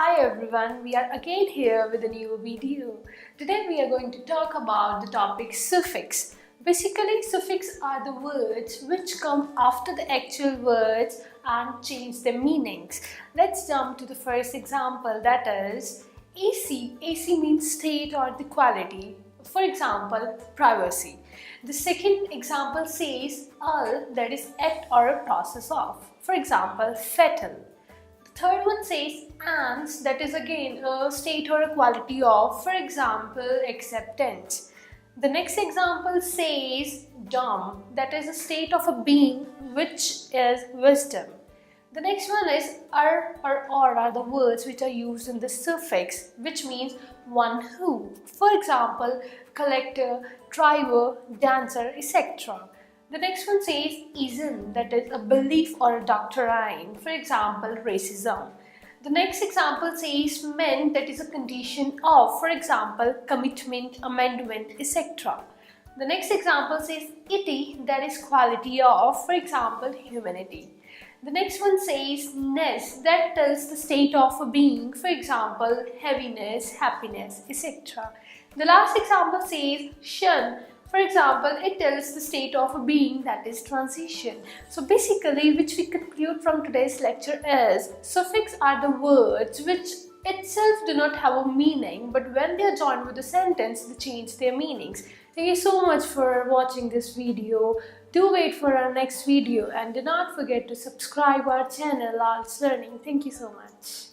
Hi everyone, we are again here with a new video. Today we are going to talk about the topic suffix. Basically, suffix are the words which come after the actual words and change their meanings. Let's jump to the first example, that is AC. AC means state or the quality. For example, privacy. The second example says al, that is act or a process of. For example, fatal. Third one says ans, that is again a state or a quality of, for example, acceptance. The next example says dumb, that is a state of a being which is wisdom. The next one is or are the words which are used in the suffix, which means one who. For example, collector, driver, dancer, etc. The next one says ism, that is a belief or a doctrine. For example, racism. The next example says meant, that is a condition of. For example, commitment, amendment, etc. The next example says ity, that is quality of. For example, humanity. The next one says ness, that tells the state of a being. For example, heaviness, happiness, etc. The last example says shun. For example, it tells the state of a being, that is transition. So basically, which we conclude from today's lecture is, suffix are the words which itself do not have a meaning, but when they are joined with a sentence, they change their meanings. Thank you so much for watching this video. Do wait for our next video and do not forget to subscribe our channel, Arts Learning. Thank you so much.